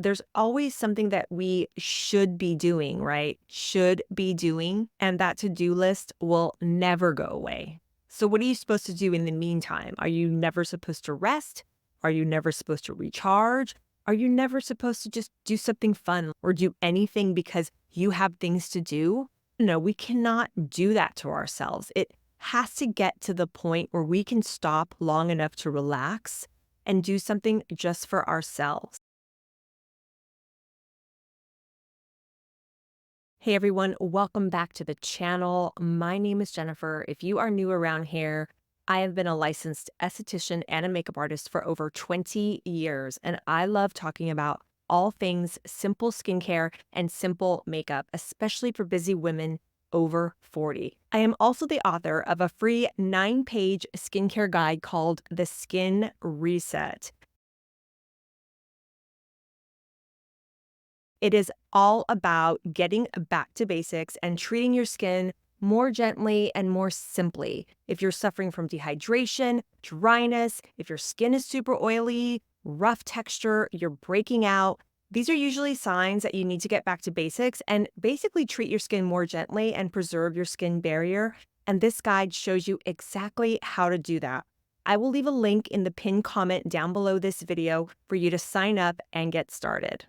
There's always something that we should be doing, right? Should be doing. And that to-do list will never go away. So what are you supposed to do in the meantime? Are you never supposed to rest? Are you never supposed to recharge? Are you never supposed to just do something fun or do anything because you have things to do? No, we cannot do that to ourselves. It has to get to the point where we can stop long enough to relax and do something just for ourselves. Hey everyone, welcome back to the channel. My name is Jennifer. If you are new around here, I have been a licensed esthetician and a makeup artist for over 20 years, and I love talking about all things simple skincare and simple makeup, especially for busy women over 40. I am also the author of a free 9-page skincare guide called The Skin Reset. It is all about getting back to basics and treating your skin more gently and more simply. If you're suffering from dehydration, dryness, if your skin is super oily, rough texture, you're breaking out, these are usually signs that you need to get back to basics and basically treat your skin more gently and preserve your skin barrier. And this guide shows you exactly how to do that. I will leave a link in the pinned comment down below this video for you to sign up and get started.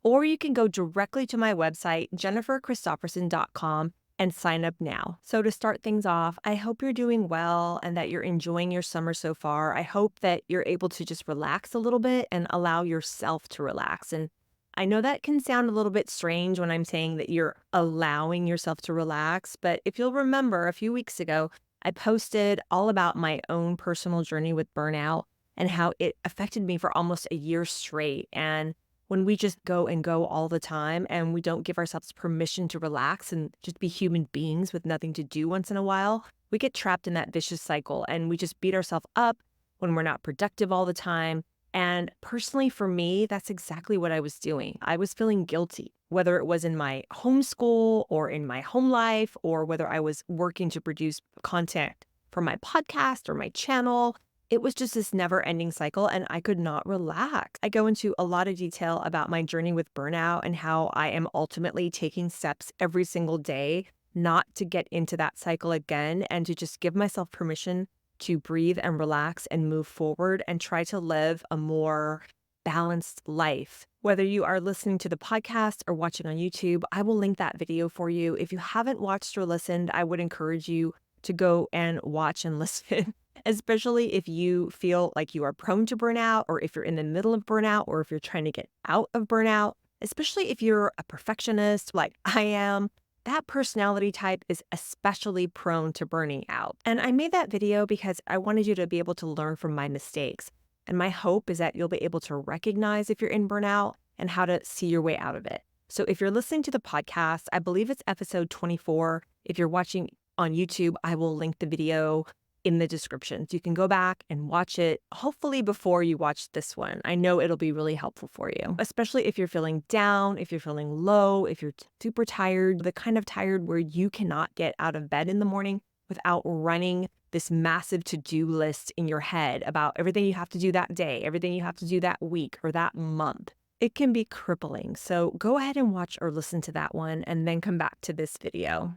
Or you can go directly to my website, jenniferchristopherson.com, and sign up now. So to start things off, I hope you're doing well and that you're enjoying your summer so far. I hope that you're able to just relax a little bit and allow yourself to relax. And I know that can sound a little bit strange when I'm saying that you're allowing yourself to relax, but if you'll remember a few weeks ago, I posted all about my own personal journey with burnout and how it affected me for almost a year straight. And when we just go and go all the time and we don't give ourselves permission to relax and just be human beings with nothing to do once in a while, we get trapped in that vicious cycle and we just beat ourselves up when we're not productive all the time. And personally, for me, that's exactly what I was doing. I was feeling guilty, whether it was in my homeschool or in my home life, or whether I was working to produce content for my podcast or my channel. It was just this never ending cycle and I could not relax. I go into a lot of detail about my journey with burnout and how I am ultimately taking steps every single day not to get into that cycle again and to just give myself permission to breathe and relax and move forward and try to live a more balanced life. Whether you are listening to the podcast or watching on YouTube, I will link that video for you. If you haven't watched or listened, I would encourage you to go and watch and listen. Especially if you feel like you are prone to burnout, or if you're in the middle of burnout, or if you're trying to get out of burnout, especially if you're a perfectionist like I am, that personality type is especially prone to burning out. And I made that video because I wanted you to be able to learn from my mistakes. And my hope is that you'll be able to recognize if you're in burnout and how to see your way out of it. So if you're listening to the podcast, I believe it's episode 24. If you're watching on YouTube, I will link the video in the description. So you can go back and watch it, hopefully before you watch this one. I know it'll be really helpful for you, especially if you're feeling down, if you're feeling low, if you're super tired, the kind of tired where you cannot get out of bed in the morning without running this massive to-do list in your head about everything you have to do that day, everything you have to do that week or that month. It can be crippling. So go ahead and watch or listen to that one and then come back to this video.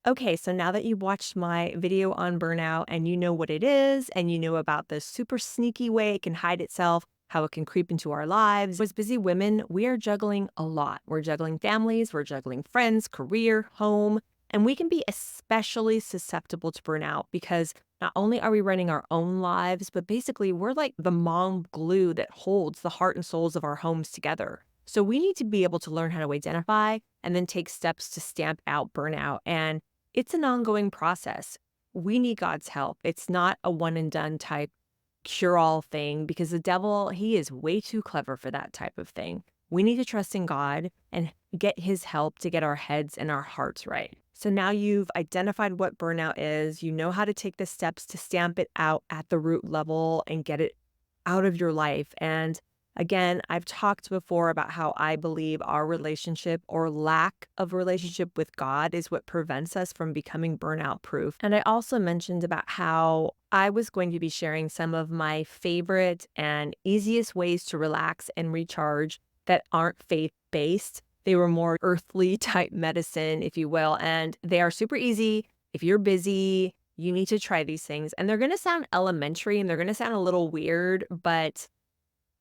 Okay, so now that you've watched my video on burnout and you know what it is, and you know about the super sneaky way it can hide itself, how it can creep into our lives, as busy women, we are juggling a lot. We're juggling families, we're juggling friends, career, home, and we can be especially susceptible to burnout because not only are we running our own lives, but basically we're like the mom glue that holds the heart and souls of our homes together. So we need to be able to learn how to identify and then take steps to stamp out burnout. And it's an ongoing process. We need God's help. It's not a one and done type cure-all thing because the devil, he is way too clever for that type of thing. We need to trust in God and get his help to get our heads and our hearts right. So now you've identified what burnout is, you know how to take the steps to stamp it out at the root level and get it out of your life. And again, I've talked before about how I believe our relationship or lack of relationship with God is what prevents us from becoming burnout proof. And I also mentioned about how I was going to be sharing some of my favorite and easiest ways to relax and recharge that aren't faith-based. They were more earthly type medicine, if you will, and they are super easy. If you're busy, you need to try these things. And they're gonna sound elementary and they're gonna sound a little weird, but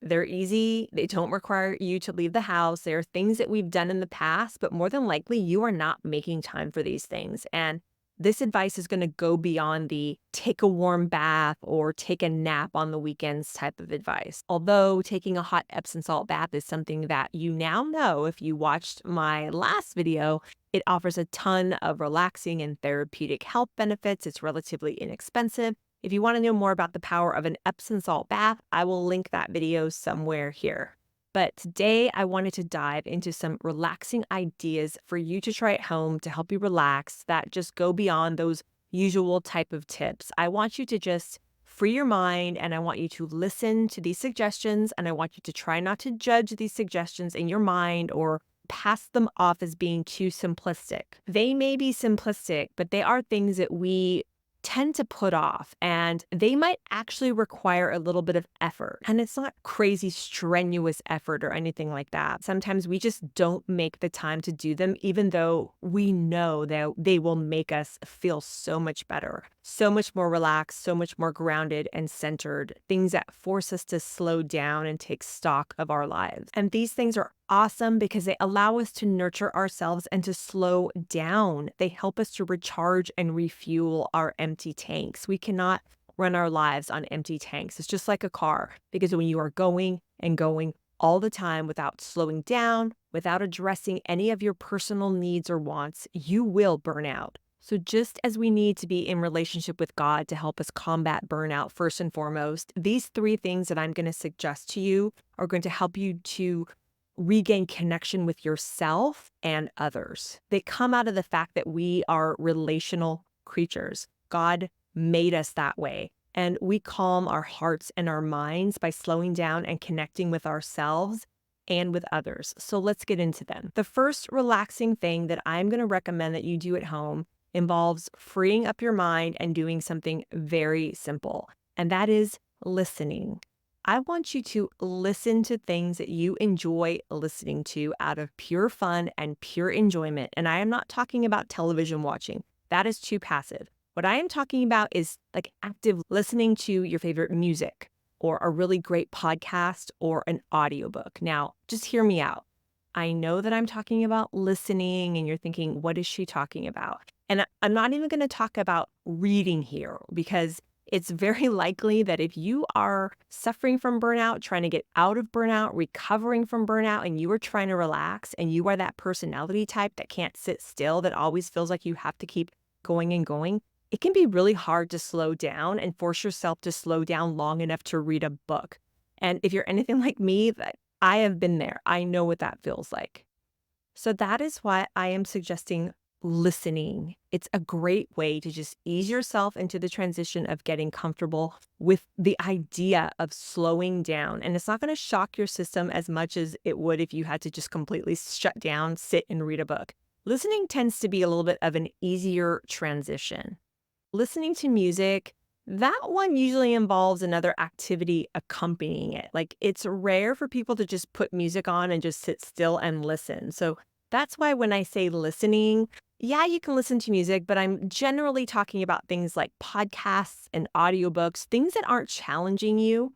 they're easy. They don't require you to leave the house. They are things that we've done in the past, but more than likely, you are not making time for these things. And this advice is going to go beyond the take a warm bath or take a nap on the weekends type of advice. Although taking a hot Epsom salt bath is something that you now know if you watched my last video, it offers a ton of relaxing and therapeutic health benefits. It's relatively inexpensive. If you want to know more about the power of an Epsom salt bath, I will link that video somewhere here. But today I wanted to dive into some relaxing ideas for you to try at home to help you relax that just go beyond those usual type of tips. I want you to just free your mind and I want you to listen to these suggestions and I want you to try not to judge these suggestions in your mind or pass them off as being too simplistic. They may be simplistic, but they are things that we tend to put off and they might actually require a little bit of effort. And it's not crazy strenuous effort or anything like that. Sometimes we just don't make the time to do them, even though we know that they will make us feel so much better, so much more relaxed, so much more grounded and centered, things that force us to slow down and take stock of our lives. And these things are awesome because they allow us to nurture ourselves and to slow down. They help us to recharge and refuel our empty tanks. We cannot run our lives on empty tanks. It's just like a car because when you are going and going all the time without slowing down, without addressing any of your personal needs or wants, you will burn out. So just as we need to be in relationship with God to help us combat burnout first and foremost, these 3 things that I'm going to suggest to you are going to help you to regain connection with yourself and others. They come out of the fact that we are relational creatures. God made us that way. And we calm our hearts and our minds by slowing down and connecting with ourselves and with others. So let's get into them. The first relaxing thing that I'm going to recommend that you do at home involves freeing up your mind and doing something very simple, and that is listening. I want you to listen to things that you enjoy listening to out of pure fun and pure enjoyment. And I am not talking about television watching. That is too passive. What I am talking about is like active listening to your favorite music or a really great podcast or an audiobook. Now, just hear me out. I know that I'm talking about listening and you're thinking, what is she talking about? And I'm not even going to talk about reading here because it's very likely that if you are suffering from burnout, trying to get out of burnout, recovering from burnout, and you are trying to relax, and you are that personality type that can't sit still, that always feels like you have to keep going and going, it can be really hard to slow down and force yourself to slow down long enough to read a book. And if you're anything like me, that I have been there. I know what that feels like. So that is why I am suggesting listening. It's a great way to just ease yourself into the transition of getting comfortable with the idea of slowing down. And it's not going to shock your system as much as it would if you had to just completely shut down, sit and read a book. Listening tends to be a little bit of an easier transition. Listening to music, that one usually involves another activity accompanying it. Like it's rare for people to just put music on and just sit still and listen. So that's why when I say listening, yeah, you can listen to music, but I'm generally talking about things like podcasts and audiobooks, things that aren't challenging you,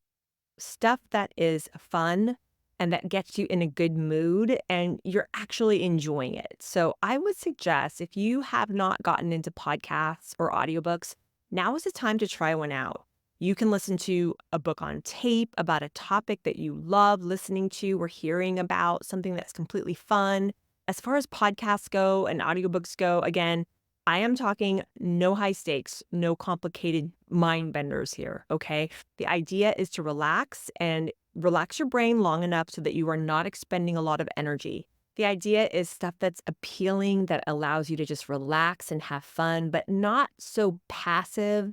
stuff that is fun and that gets you in a good mood and you're actually enjoying it. So I would suggest if you have not gotten into podcasts or audiobooks, now is the time to try one out. You can listen to a book on tape about a topic that you love listening to or hearing about, something that's completely fun. As far as podcasts go and audiobooks go, again, I am talking no high stakes, no complicated mind benders here, okay? The idea is to relax and relax your brain long enough so that you are not expending a lot of energy. The idea is stuff that's appealing, that allows you to just relax and have fun, but not so passive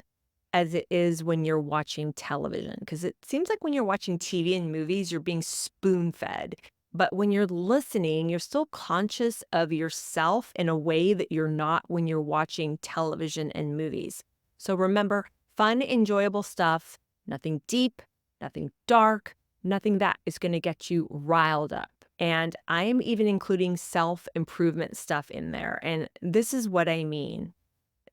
as it is when you're watching television. Because it seems like when you're watching TV and movies, you're being spoon-fed. But when you're listening, you're still conscious of yourself in a way that you're not when you're watching television and movies. So remember, fun, enjoyable stuff, nothing deep, nothing dark, nothing that is going to get you riled up. And I am even including self-improvement stuff in there. And this is what I mean.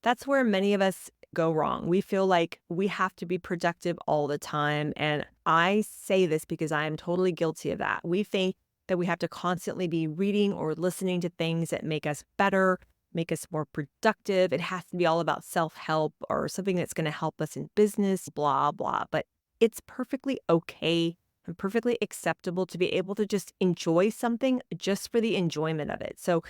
That's where many of us go wrong. We feel like we have to be productive all the time. And I say this because I am totally guilty of that. We think that we have to constantly be reading or listening to things that make us better, make us more productive. It has to be all about self-help or something that's going to help us in business, blah, blah. But it's perfectly okay and perfectly acceptable to be able to just enjoy something just for the enjoyment of it. So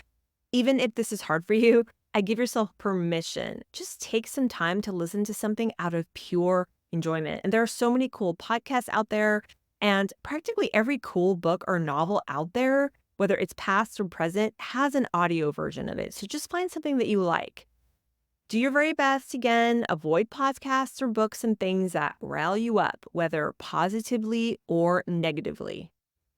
even if this is hard for you, I give yourself permission. Just take some time to listen to something out of pure enjoyment. And there are so many cool podcasts out there, and practically every cool book or novel out there, whether it's past or present, has an audio version of it. So just find something that you like. Do your very best again. Avoid podcasts or books and things that rile you up, whether positively or negatively.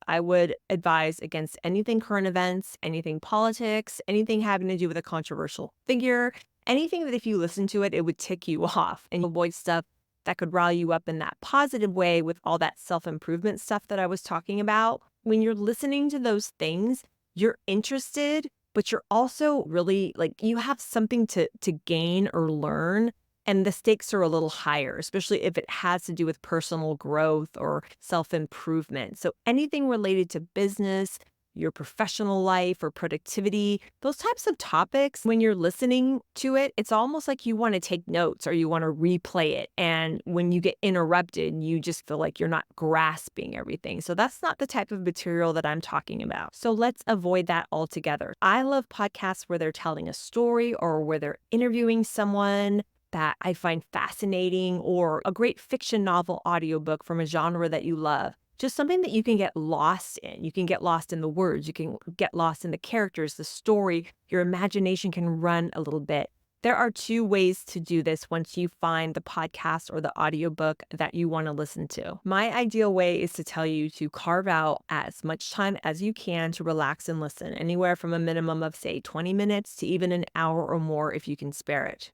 I would advise against anything current events, anything politics, anything having to do with a controversial figure, anything that if you listen to it, it would tick you off, and you avoid stuff that could rile you up in that positive way with all that self-improvement stuff that I was talking about. When you're listening to those things, you're interested, but you're also really like you have something to gain or learn, and the stakes are a little higher, especially if it has to do with personal growth or self-improvement. So anything related to business, your professional life or productivity, those types of topics, when you're listening to it, it's almost like you want to take notes or you want to replay it. And when you get interrupted, you just feel like you're not grasping everything. So that's not the type of material that I'm talking about. So let's avoid that altogether. I love podcasts where they're telling a story or where they're interviewing someone that I find fascinating, or a great fiction novel audiobook from a genre that you love. Just something that you can get lost in. You can get lost in the words, you can get lost in the characters, the story. Your imagination can run a little bit. There are two ways to do this once you find the podcast or the audiobook that you want to listen to. My ideal way is to tell you to carve out as much time as you can to relax and listen, anywhere from a minimum of, say, 20 minutes to even an hour or more if you can spare it.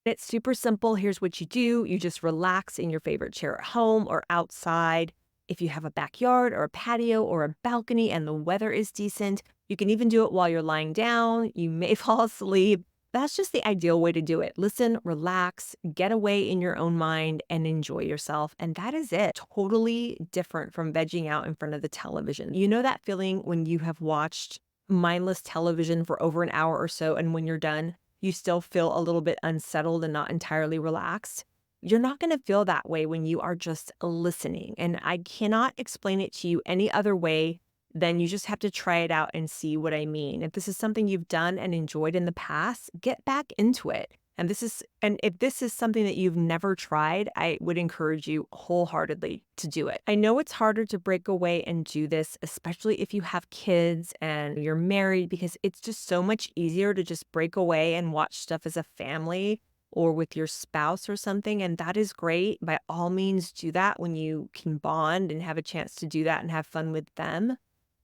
It's super simple. Here's what you do. You just relax in your favorite chair at home or outside. If you have a backyard or a patio or a balcony and the weather is decent, you can even do it while you're lying down. You may fall asleep. That's just the ideal way to do it. Listen, relax, get away in your own mind and enjoy yourself. And that is it. Totally different from vegging out in front of the television. You know that feeling when you have watched mindless television for over an hour or so, and when you're done, you still feel a little bit unsettled and not entirely relaxed? You're not going to feel that way when you are just listening. And I cannot explain it to you any other way than you just have to try it out and see what I mean. If this is something you've done and enjoyed in the past, get back into it. And if this is something that you've never tried, I would encourage you wholeheartedly to do it. I know it's harder to break away and do this, especially if you have kids and you're married, because it's just so much easier to just break away and watch stuff as a family or with your spouse or something. And that is great. By all means, do that when you can bond and have a chance to do that and have fun with them.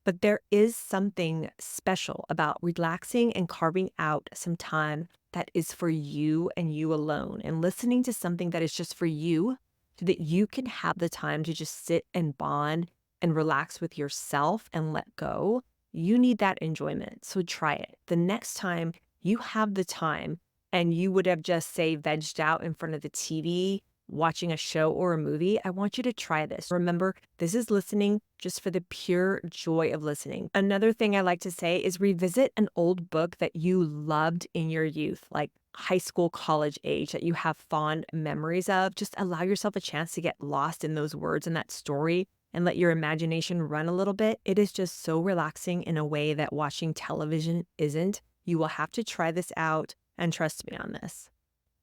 But there is something special about relaxing and carving out some time that is for you and you alone, and listening to something that is just for you so that you can have the time to just sit and bond and relax with yourself and let go. You need that enjoyment. So try it. The next time you have the time and you would have just, say, vegged out in front of the TV watching a show or a movie, I want you to try this. Remember, this is listening just for the pure joy of listening. Another thing I like to say is revisit an old book that you loved in your youth, like high school, college age, that you have fond memories of. Just allow yourself a chance to get lost in those words and that story and let your imagination run a little bit. It is just so relaxing in a way that watching television isn't. You will have to try this out and trust me on this.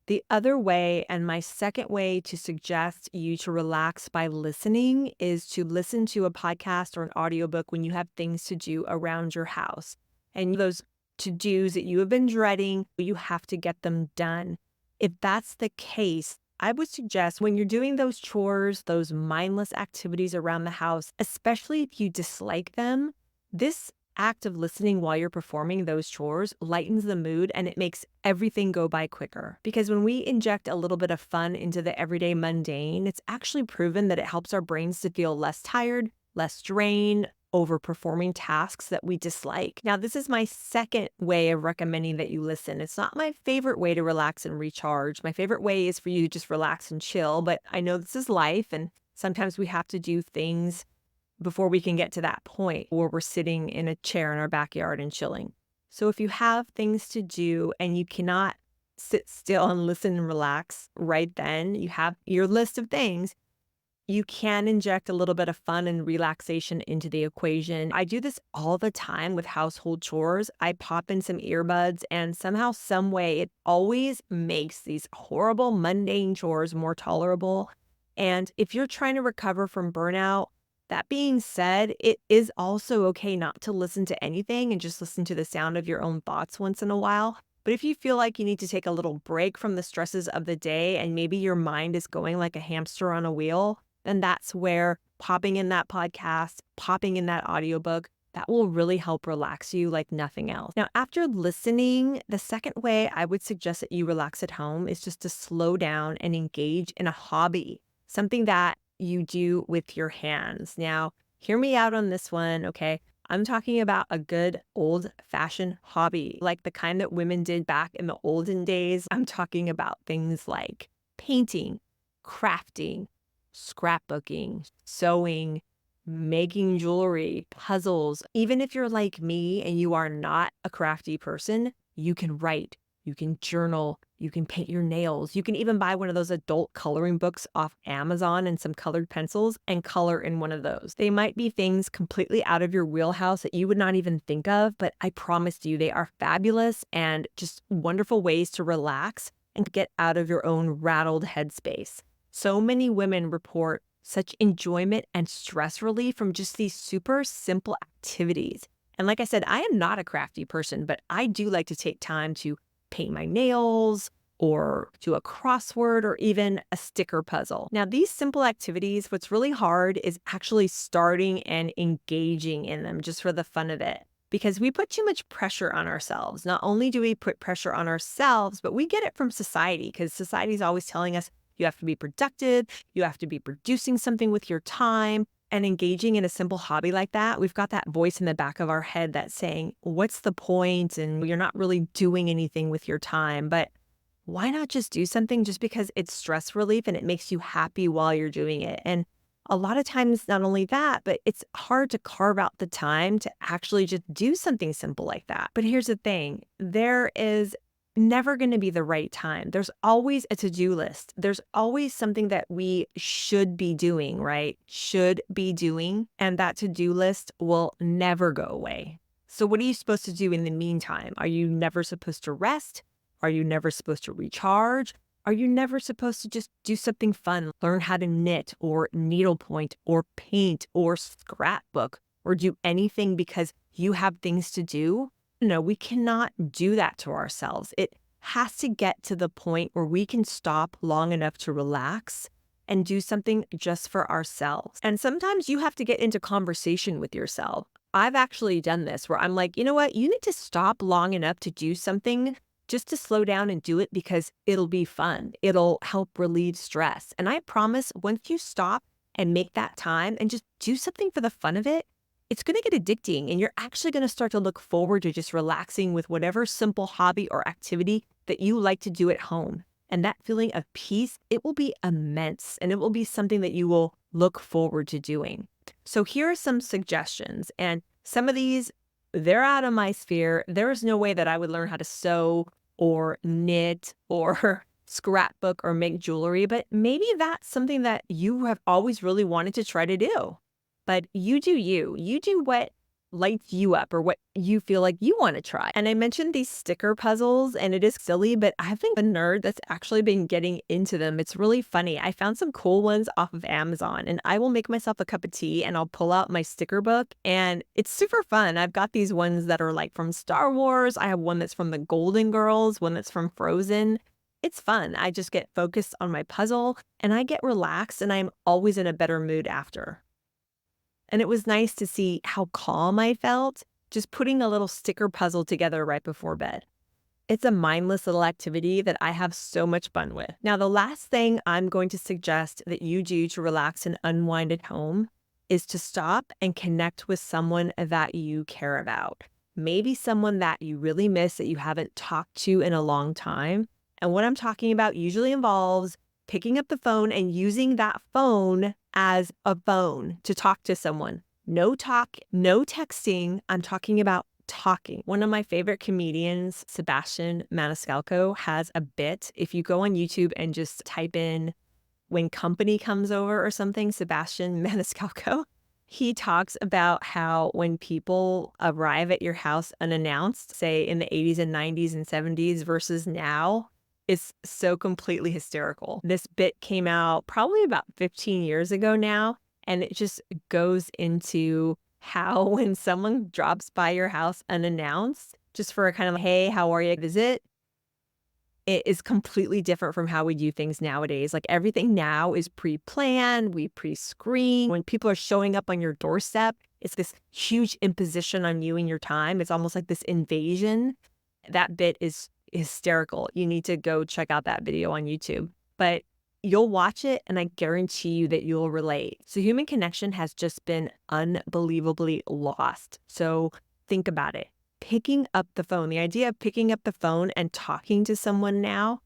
The other way, and my second way to suggest you to relax by listening, is to listen to a podcast or an audiobook when you have things to do around your house. And those to-dos that you have been dreading, you have to get them done. If that's the case, I would suggest when you're doing those chores, those mindless activities around the house, especially if you dislike them, this act of listening while you're performing those chores lightens the mood and it makes everything go by quicker. Because when we inject a little bit of fun into the everyday mundane, it's actually proven that it helps our brains to feel less tired, less drained, overperforming tasks that we dislike. Now, this is my second way of recommending that you listen. It's not my favorite way to relax and recharge. My favorite way is for you to just relax and chill, but I know this is life, and sometimes we have to do things before we can get to that point where we're sitting in a chair in our backyard and chilling. So if you have things to do and you cannot sit still and listen and relax right then, you have your list of things, you can inject a little bit of fun and relaxation into the equation. I do this all the time with household chores. I pop in some earbuds and somehow, some way, it always makes these horrible, mundane chores more tolerable. And if you're trying to recover from burnout, that being said, it is also okay not to listen to anything and just listen to the sound of your own thoughts once in a while. But if you feel like you need to take a little break from the stresses of the day and maybe your mind is going like a hamster on a wheel, then that's where popping in that podcast, popping in that audiobook, that will really help relax you like nothing else. Now, after listening, the second way I would suggest that you relax at home is just to slow down and engage in a hobby, something that you do with your hands. Now, hear me out on this one, okay? I'm talking about a good old-fashioned hobby, like the kind that women did back in the olden days. I'm talking about things like painting, crafting, scrapbooking, sewing, making jewelry, puzzles. Even if you're like me and you are not a crafty person, you can write, you can journal, you can paint your nails. You can even buy one of those adult coloring books off Amazon and some colored pencils and color in one of those. They might be things completely out of your wheelhouse that you would not even think of, but I promise you they are fabulous and just wonderful ways to relax and get out of your own rattled headspace. So many women report such enjoyment and stress relief from just these super simple activities. And like I said, I am not a crafty person, but I do like to take time to paint my nails or do a crossword or even a sticker puzzle. Now, these simple activities, what's really hard is actually starting and engaging in them just for the fun of it. Because we put too much pressure on ourselves. Not only do we put pressure on ourselves, but we get it from society because society is always telling us you have to be productive, you have to be producing something with your time, and engaging in a simple hobby like that. We've got that voice in the back of our head that's saying, what's the point? And you're not really doing anything with your time. But why not just do something just because it's stress relief and it makes you happy while you're doing it? And a lot of times, not only that, but it's hard to carve out the time to actually just do something simple like that. But here's the thing, there is never going to be the right time. There's always a to-do list. There's always something that we should be doing, right? Should be doing. And that to-do list will never go away. So what are you supposed to do in the meantime? Are you never supposed to rest? Are you never supposed to recharge? Are you never supposed to just do something fun? Learn how to knit or needlepoint or paint or scrapbook or do anything because you have things to do? No, we cannot do that to ourselves. It has to get to the point where we can stop long enough to relax and do something just for ourselves. And sometimes you have to get into conversation with yourself. I've actually done this where I'm like, you know what? You need to stop long enough to do something just to slow down and do it because it'll be fun. It'll help relieve stress. And I promise once you stop and make that time and just do something for the fun of it, it's going to get addicting and you're actually going to start to look forward to just relaxing with whatever simple hobby or activity that you like to do at home. And that feeling of peace, it will be immense and it will be something that you will look forward to doing. So here are some suggestions, and some of these, they're out of my sphere. There is no way that I would learn how to sew or knit or scrapbook or make jewelry, but maybe that's something that you have always really wanted to try to do. But you do you. You do what lights you up or what you feel like you want to try. And I mentioned these sticker puzzles, and it is silly, but I've been a nerd that's actually been getting into them. It's really funny. I found some cool ones off of Amazon, and I will make myself a cup of tea and I'll pull out my sticker book, and it's super fun. I've got these ones that are like from Star Wars. I have one that's from the Golden Girls, one that's from Frozen. It's fun. I just get focused on my puzzle and I get relaxed, and I'm always in a better mood after. And it was nice to see how calm I felt just putting a little sticker puzzle together right before bed. It's a mindless little activity that I have so much fun with. Now, the last thing I'm going to suggest that you do to relax and unwind at home is to stop and connect with someone that you care about. Maybe someone that you really miss that you haven't talked to in a long time. And what I'm talking about usually involves picking up the phone and using that phone as a phone to talk to someone. No talk, no texting. I'm talking about talking. One of my favorite comedians, Sebastian Maniscalco, has a bit. If you go on YouTube and just type in when company comes over or something, Sebastian Maniscalco, he talks about how when people arrive at your house unannounced, say in the 80s and 90s and 70s versus now, it's so completely hysterical. This bit came out probably about 15 years ago now, and it just goes into how when someone drops by your house unannounced, just for a kind of, hey, how are you visit, it is completely different from how we do things nowadays. Like everything now is pre-planned, we pre-screen. When people are showing up on your doorstep, it's this huge imposition on you and your time. It's almost like this invasion. That bit is hysterical. You need to go check out that video on YouTube. But you'll watch it and I guarantee you that you'll relate. So human connection has just been unbelievably lost. So think about it. Picking up the phone, the idea of picking up the phone and talking to someone now,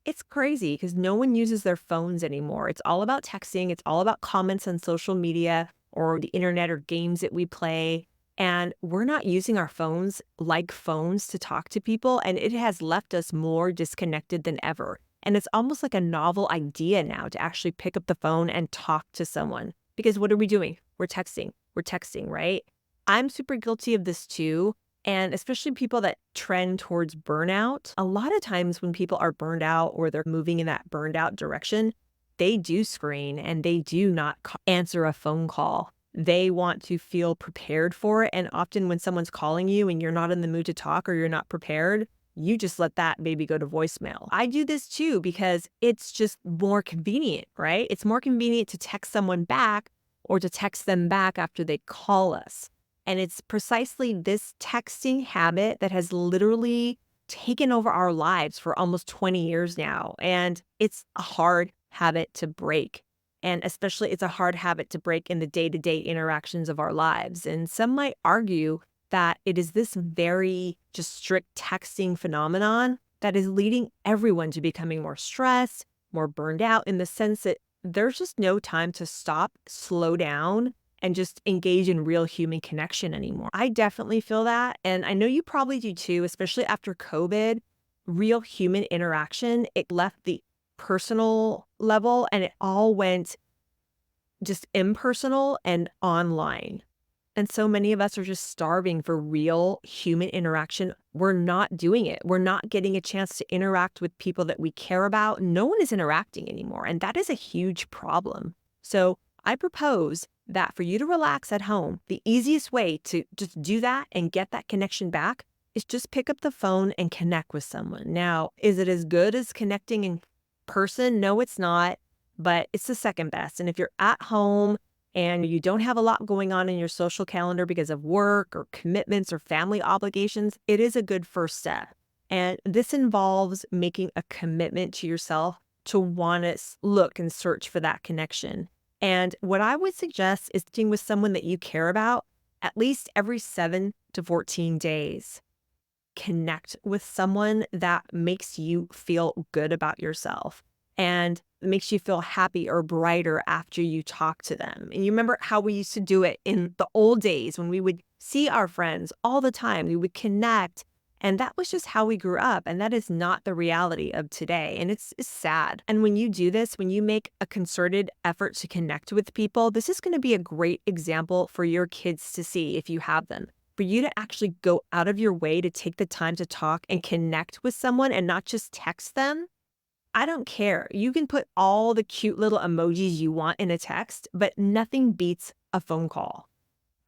it's crazy because no one uses their phones anymore. It's all about texting. It's all about comments on social media or the internet or games that we play. And we're not using our phones like phones to talk to people. And it has left us more disconnected than ever. And it's almost like a novel idea now to actually pick up the phone and talk to someone. Because what are we doing? We're texting. We're texting, right? I'm super guilty of this too. And especially people that trend towards burnout, a lot of times when people are burned out or they're moving in that burned out direction, they do screen and they do not answer a phone call. They want to feel prepared for it. And often when someone's calling you and you're not in the mood to talk or you're not prepared, you just let that baby go to voicemail. I do this too because it's just more convenient, right? It's more convenient to text someone back or to text them back after they call us. And it's precisely this texting habit that has literally taken over our lives for almost 20 years now. And it's a hard habit to break. And especially it's a hard habit to break in the day-to-day interactions of our lives. And some might argue that it is this very just strict texting phenomenon that is leading everyone to becoming more stressed, more burned out in the sense that there's just no time to stop, slow down, and just engage in real human connection anymore. I definitely feel that. And I know you probably do too, especially after COVID, real human interaction, it left the personal level and it all went just impersonal and online. And so many of us are just starving for real human interaction. We're not doing it. We're not getting a chance to interact with people that we care about. No one is interacting anymore. And that is a huge problem. So I propose that for you to relax at home, the easiest way to just do that and get that connection back is just pick up the phone and connect with someone. Now, is it as good as connecting in person? No, it's not, but it's the second best. And if you're at home and you don't have a lot going on in your social calendar because of work or commitments or family obligations, it is a good first step. And this involves making a commitment to yourself to want to look and search for that connection. And what I would suggest is being with someone that you care about at least every 7 to 14 days. Connect with someone that makes you feel good about yourself and makes you feel happy or brighter after you talk to them. And you remember how we used to do it in the old days when we would see our friends all the time, we would connect. And that was just how we grew up. And that is not the reality of today. And it's sad. And when you do this, when you make a concerted effort to connect with people, this is going to be a great example for your kids to see if you have them. For you to actually go out of your way to take the time to talk and connect with someone and not just text them. I don't care. You can put all the cute little emojis you want in a text, but nothing beats a phone call.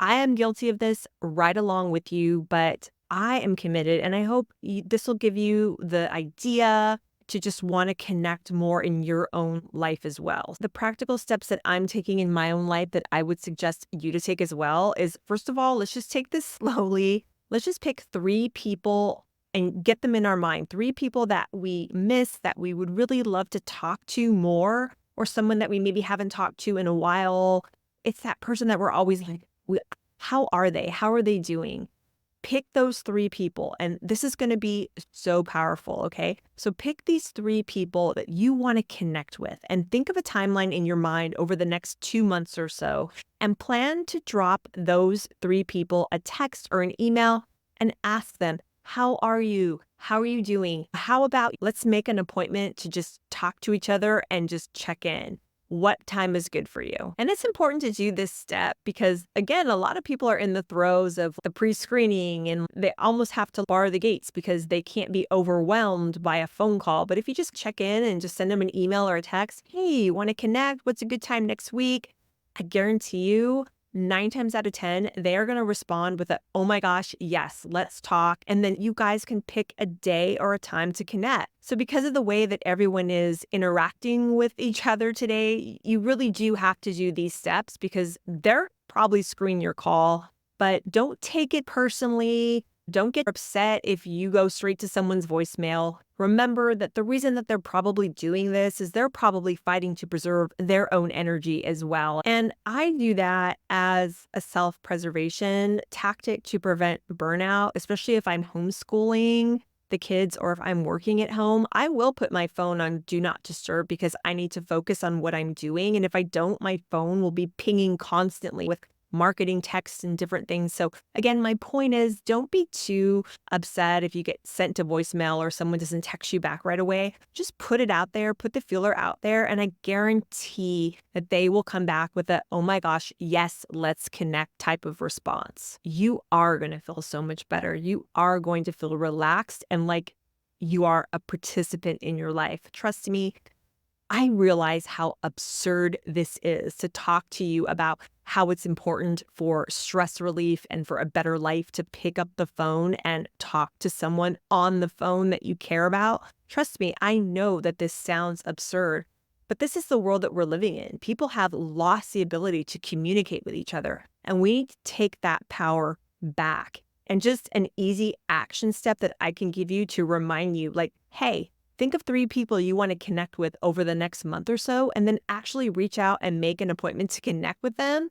I am guilty of this right along with you, but I am committed and I hope this will give you the idea to just want to connect more in your own life as well. The practical steps that I'm taking in my own life that I would suggest you to take as well is, first of all, let's just take this slowly. Let's just pick 3 people and get them in our mind. 3 people that we miss, that we would really love to talk to more, or someone that we maybe haven't talked to in a while. It's that person that we're always like, how are they? How are they doing? Pick those 3 people, and this is gonna be so powerful, okay? So pick these 3 people that you wanna connect with, and think of a timeline in your mind over the next 2 months or so, and plan to drop those 3 people a text or an email and ask them, "How are you? How are you doing? How about let's make an appointment to just talk to each other and just check in." What time is good for you? And it's important to do this step because, again, a lot of people are in the throes of the pre screening and they almost have to bar the gates because they can't be overwhelmed by a phone call. But if you just check in and just send them an email or a text, hey, want to connect? What's a good time next week? I guarantee you, 9 times out of 10, they are going to respond with a, oh my gosh, yes, let's talk. And then you guys can pick a day or a time to connect. So because of the way that everyone is interacting with each other today, you really do have to do these steps because they're probably screening your call, but don't take it personally. Don't get upset if you go straight to someone's voicemail. Remember that the reason that they're probably doing this is they're probably fighting to preserve their own energy as well. And I do that as a self-preservation tactic to prevent burnout, especially if I'm homeschooling the kids or if I'm working at home. I will put my phone on do not disturb because I need to focus on what I'm doing. And if I don't, my phone will be pinging constantly with marketing texts and different things. So again, my point is don't be too upset if you get sent to voicemail or someone doesn't text you back right away. Just put it out there, put the feeler out there, and I guarantee that they will come back with a, oh my gosh, yes, let's connect type of response. You are going to feel so much better. You are going to feel relaxed and like you are a participant in your life. Trust me, I realize how absurd this is to talk to you about how it's important for stress relief and for a better life to pick up the phone and talk to someone on the phone that you care about. Trust me, I know that this sounds absurd, but this is the world that we're living in. People have lost the ability to communicate with each other, and we need to take that power back. And just an easy action step that I can give you to remind you, like, hey, think of 3 people you want to connect with over the next month or so, and then actually reach out and make an appointment to connect with them.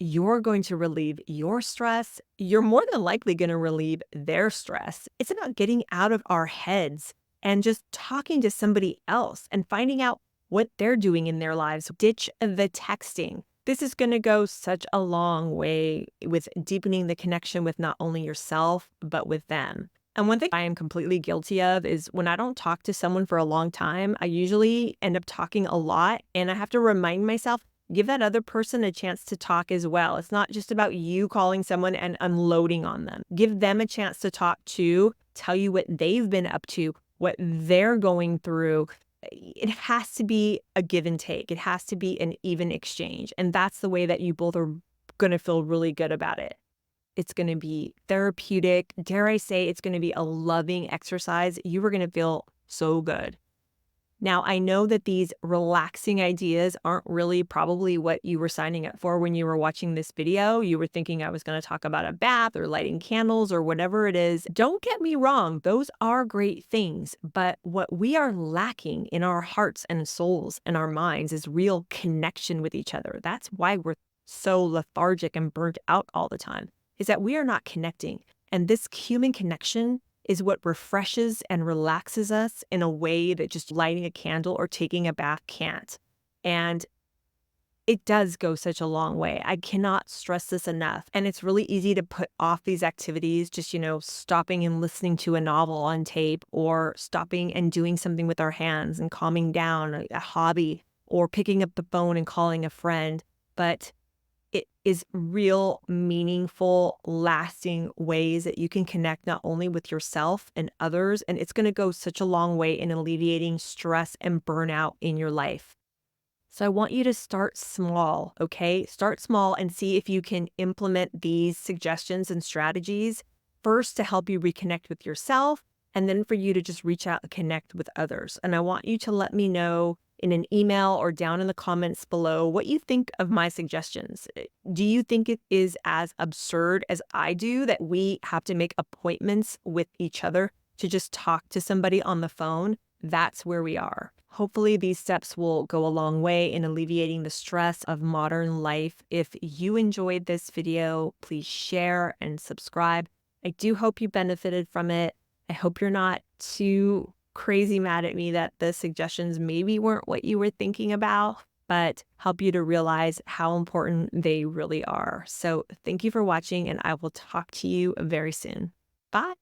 You're going to relieve your stress. You're more than likely going to relieve their stress. It's about getting out of our heads and just talking to somebody else and finding out what they're doing in their lives. Ditch the texting. This is going to go such a long way with deepening the connection with not only yourself, but with them. And one thing I am completely guilty of is when I don't talk to someone for a long time, I usually end up talking a lot. And I have to remind myself, give that other person a chance to talk as well. It's not just about you calling someone and unloading on them. Give them a chance to talk too, tell you what they've been up to, what they're going through. It has to be a give and take. It has to be an even exchange. And that's the way that you both are going to feel really good about it. It's going to be therapeutic. Dare I say, it's going to be a loving exercise. You are going to feel so good. Now, I know that these relaxing ideas aren't really probably what you were signing up for when you were watching this video. You were thinking I was going to talk about a bath or lighting candles or whatever it is. Don't get me wrong. Those are great things. But what we are lacking in our hearts and souls and our minds is real connection with each other. That's why we're so lethargic and burnt out all the time, is that we are not connecting. And this human connection is what refreshes and relaxes us in a way that just lighting a candle or taking a bath can't. And it does go such a long way. I cannot stress this enough. And it's really easy to put off these activities, just, stopping and listening to a novel on tape or stopping and doing something with our hands and calming down, a hobby, or picking up the phone and calling a friend. But it is real, meaningful, lasting ways that you can connect not only with yourself and others, and it's going to go such a long way in alleviating stress and burnout in your life. So I want you to start small, okay? Start small and see if you can implement these suggestions and strategies first to help you reconnect with yourself, and then for you to just reach out and connect with others. And I want you to let me know in an email or down in the comments below what you think of my suggestions. Do you think it is as absurd as I do that we have to make appointments with each other to just talk to somebody on the phone? That's where we are. Hopefully, these steps will go a long way in alleviating the stress of modern life. If you enjoyed this video, please share and subscribe. I do hope you benefited from it. I hope you're not too crazy mad at me that the suggestions maybe weren't what you were thinking about, but help you to realize how important they really are. So thank you for watching, and I will talk to you very soon. Bye.